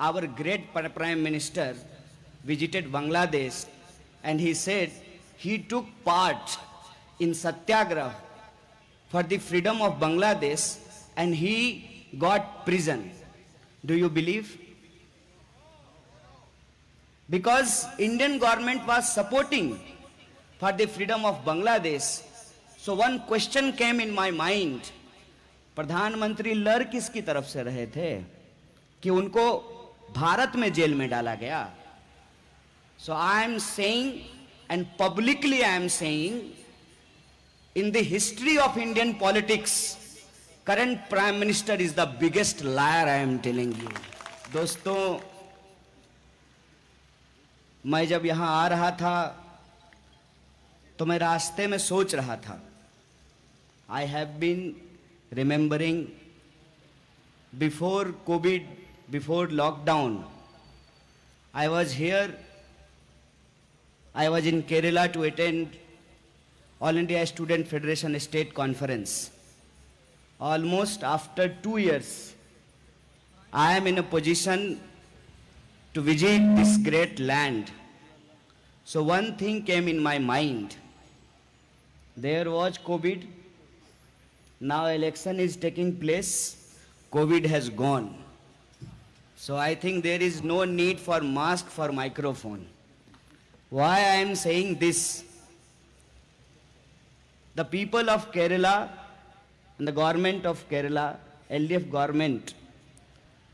our great Prime Minister visited Bangladesh and he said he took part in Satyagraha for the freedom of Bangladesh and he got prison. Do you believe? Because Indian government was supporting for the freedom of Bangladesh. So one question came in my mind. प्रधानमंत्री लड़ किसकी तरफ से रहे थे कि उनको भारत में जेल में डाला गया? So I am saying, and publicly I am saying, in the history of Indian politics, current Prime Minister is the biggest liar, I am telling you. दोस्तों, मैं जब यहाँ आ रहा था तो मैं रास्ते में सोच रहा था. I have been remembering before COVID, before lockdown, I was here, I was in Kerala to attend All India Student Federation State Conference. Almost after 2 years, I am in a position to visit this great land. So one thing came in my mind. There was COVID. Now election is taking place. COVID has gone. So I think there is no need for mask, for microphone. Why I am saying this? The people of Kerala and the government of Kerala, LDF government,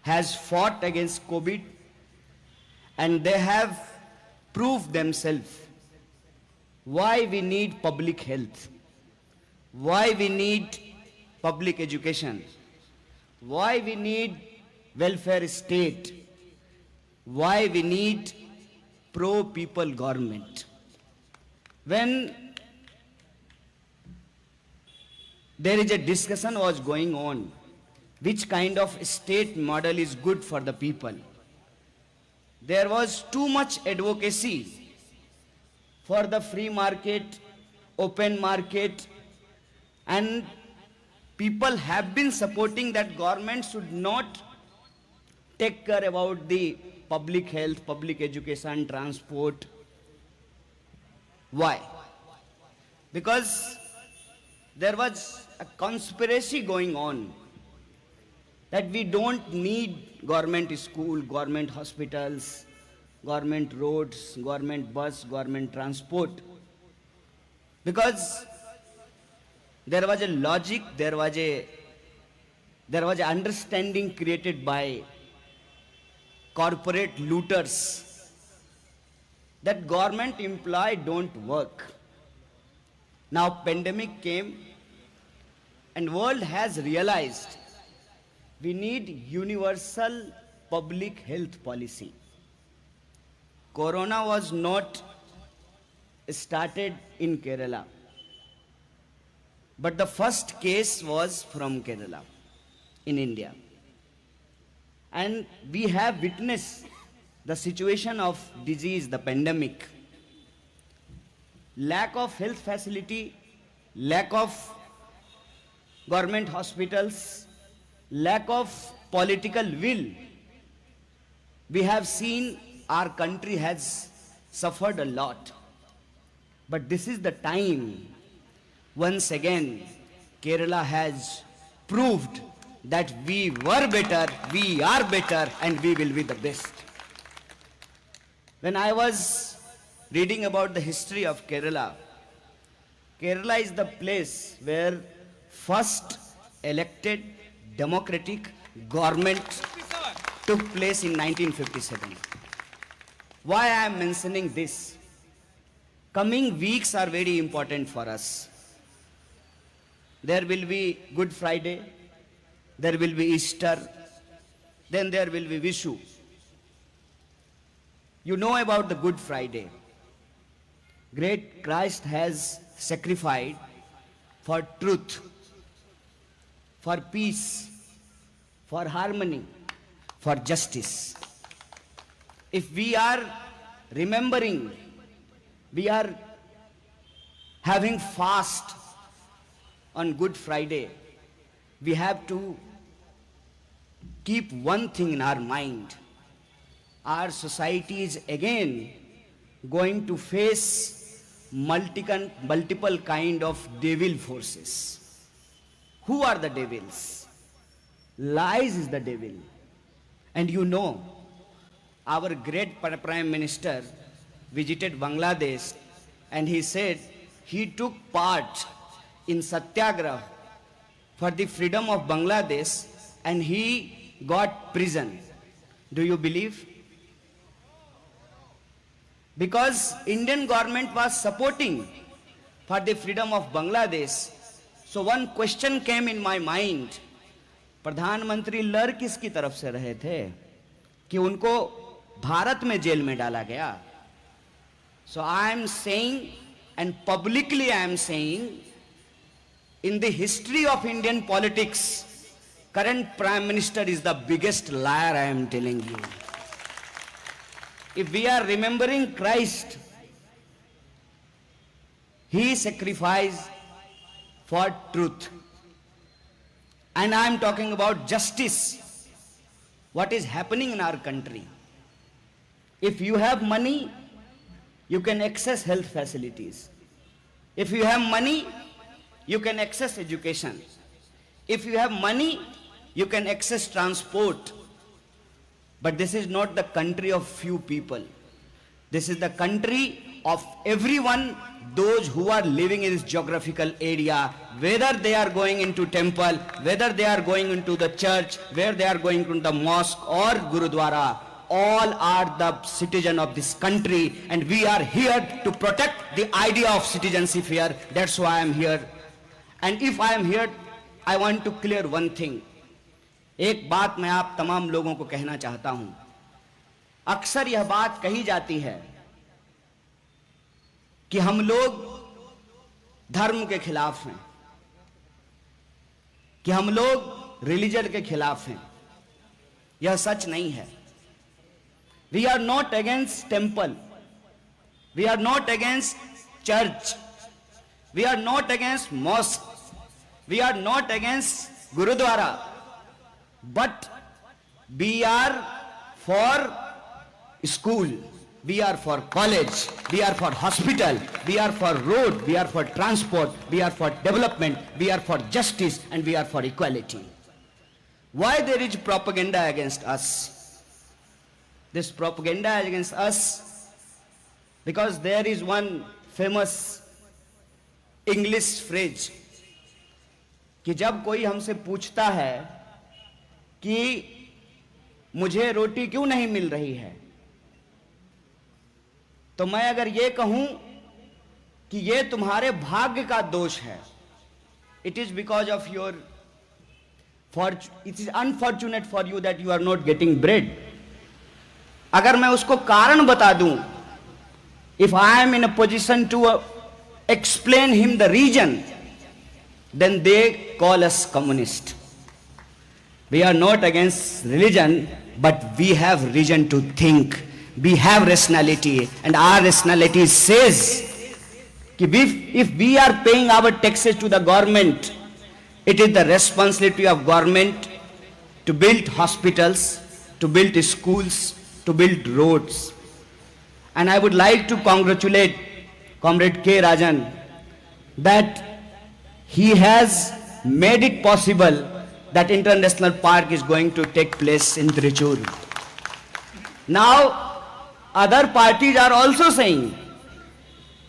has fought against COVID and they have proved themselves why we need public health, why we need public education, why we need welfare state, why we need pro-people government. When there is a discussion was going on, which kind of state model is good for the people, there was too much advocacy for the free market, open market, and people have been supporting that government should not take care about the public health, public education, transport. Why? Because there was a conspiracy going on that we don't need government school, government hospitals, government roads, government bus, government transport. Because there was a logic, there was an understanding created by corporate looters that government employee don't work. Now pandemic came and world has realized we need universal public health policy. Corona was not started in Kerala, but the first case was from Kerala in India. And we have witnessed the situation of disease, the pandemic. Lack of health facility, lack of government hospitals, lack of political will. We have seen our country has suffered a lot. But this is the time, once again, Kerala has proved that we were better, we are better, and we will be the best. When I was reading about the history of Kerala, Kerala is the place where first elected democratic government took place in 1957. Why I am mentioning this? Coming weeks are very important for us. There will be Good Friday, there will be Easter, then there will be Vishu. You know about the Good Friday. Great Christ has sacrificed for truth, for peace, for harmony, for justice. If we are remembering, we are having fast on Good Friday, we have to keep one thing in our mind. our society is again going to face multiple kind of devil forces. Who are the devils? Lies is the devil. And you know, our great Prime Minister visited Bangladesh and he said he took part in Satyagraha for the freedom of Bangladesh and he got prison. Do you believe? Because Indian government was supporting for the freedom of Bangladesh. So one question came in my mind. प्रधानमंत्री लड़ किसकी तरफ से रहे थे कि उनको भारत में जेल में डाला गया? So I am saying, and publicly I am saying, in the history of Indian politics, current Prime Minister is the biggest liar, I am telling you. If we are remembering Christ, he sacrificed for truth. And I am talking about justice. What is happening in our country? If you have money, you can access health facilities. If you have money, you can access education. If you have money, you can access transport. But this is not the country of few people. This is the country of everyone, those who are living in this geographical area, whether they are going into temple, whether they are going into the church, where they are going to the mosque or Gurudwara, all are the citizen of this country, and we are here to protect the idea of citizenship here. That's why I am here. And if I am here, I want to clear one thing. एक बात मैं आप तमाम लोगों को कहना चाहता हूं. अक्सर यह बात कही जाती है कि हम लोग धर्म के खिलाफ हैं, कि हम लोग रिलीजन के खिलाफ हैं. यह सच नहीं है. We are not against temple. We are not against church. We are not against mosque. We are not against Gurudwara. But we are for school. We are for college. We are for hospital. We are for road. We are for transport. We are for development. We are for justice. And we are for equality. Why there is propaganda against us? This propaganda against us, because there is one famous English phrase कि जब कोई हमसे पूछता है कि मुझे रोटी क्यों नहीं मिल रही है, तो मैं अगर ये कहूं कि ये तुम्हारे भाग्य का दोष है, it is because of your fortune, it is unfortunate for you that you are not getting bread. अगर मैं उसको कारण बता दूं, if I am in a position to explain him the reason, then they call us communist. We are not against religion, but we have reason to think. We have rationality, and our rationality says that if we are paying our taxes to the government, it is the responsibility of government to build hospitals, to build schools, to build roads. And I would like to congratulate Comrade K. Rajan that he has made it possible that International Park is going to take place in Trichur. Now, other parties are also saying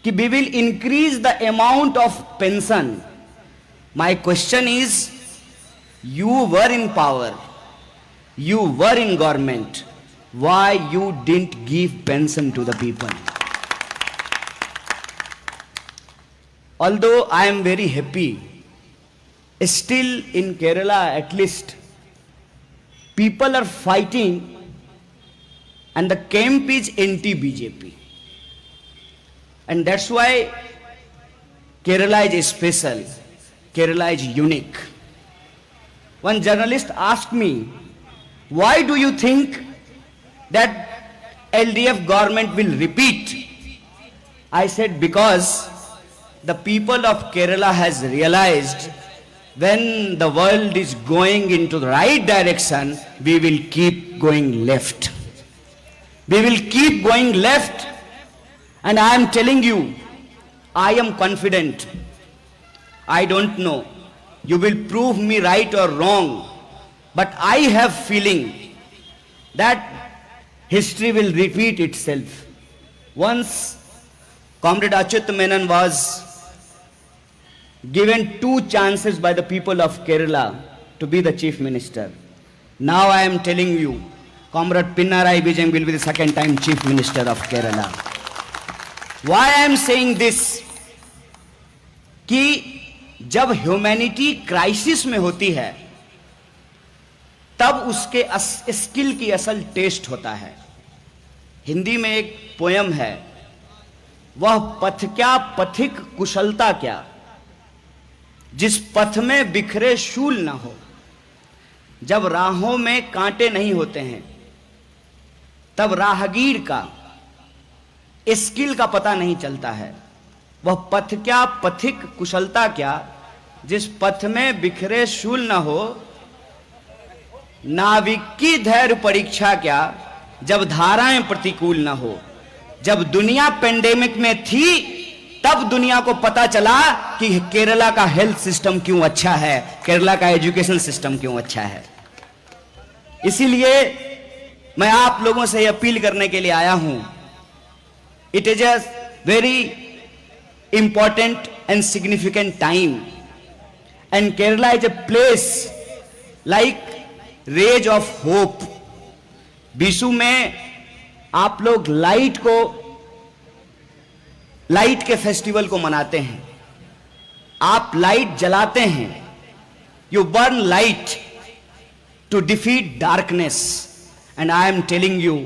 that we will increase the amount of pension. My question is, you were in power, you were in government, why you didn't give pension to the people? Although I am very happy, still in Kerala at least, people are fighting and the camp is anti-BJP. And that's why Kerala is special, Kerala is unique. One journalist asked me, why do you think that LDF government will repeat? I said, because the people of Kerala has realized when the world is going into the right direction, we will keep going left. We will keep going left, and I am telling you, I am confident. I don't know. You will prove me right or wrong, but I have feeling that history will repeat itself. Once Comrade Achyut Menon was given 2 chances by the people of Kerala to be the Chief Minister. Now I am telling you, Comrade Pinarayi Vijayan will be the second time Chief Minister of Kerala. Why I am saying this? कि जब humanity crisis में होती है तब उसके skill की असल test होता है. हिंदी में एक पोयम है, वह पथ क्या पथिक कुशलता क्या, जिस पथ में बिखरे शूल ना हो. जब राहों में कांटे नहीं होते हैं तब राहगीर का स्किल का पता नहीं चलता है. वह पथ क्या पथिक कुशलता क्या, जिस पथ में बिखरे शूल ना हो. नाविक की धैर्य परीक्षा क्या, जब धाराएं प्रतिकूल ना हो. जब दुनिया पेंडेमिक में थी तब दुनिया को पता चला कि केरला का हेल्थ सिस्टम क्यों अच्छा है, केरला का एजुकेशन सिस्टम क्यों अच्छा है. इसीलिए मैं आप लोगों से अपील करने के लिए आया हूं. It is a very important and significant time, and Kerala is a place like rage of hope. Vishu में आप लोग लाइट के फेस्टिवल को मनाते हैं. आप लाइट जलाते हैं. You burn light to defeat darkness, and I am telling you,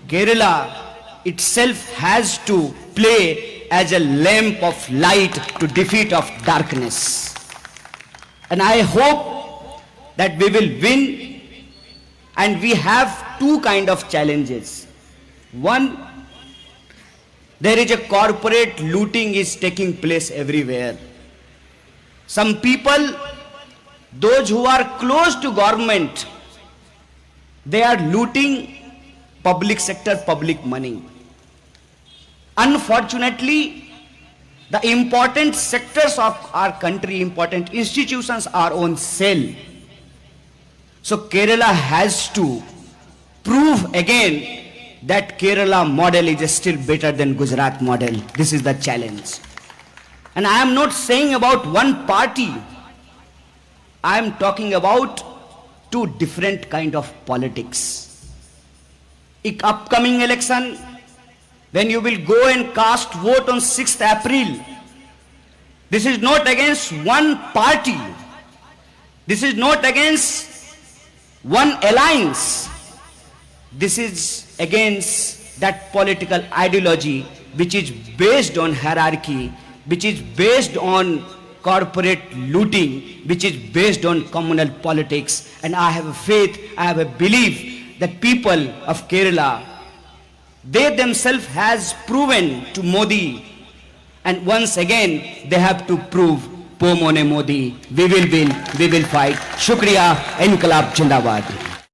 Kerala itself has to play as a lamp of light to defeat of darkness. And I hope that we will win. And we have 2 kind of challenges. One, there is a corporate looting is taking place everywhere. Some people, those who are close to government, they are looting public sector, public money. Unfortunately, the important sectors of our country, important institutions are on sale. So Kerala has to prove again that Kerala model is still better than Gujarat model. This is the challenge. And I am not saying about one party. I am talking about 2 different kind of politics. Upcoming election, when you will go and cast vote on 6th April, this is not against one party. This is not against one alliance. This is against that political ideology which is based on hierarchy, which is based on corporate looting, which is based on communal politics. And I have a faith, I have a belief that people of Kerala, they themselves has proven to Modi, and once again they have to prove Pomone Modi. We will win, we will fight. Shukriya, Inqilab Jindabad.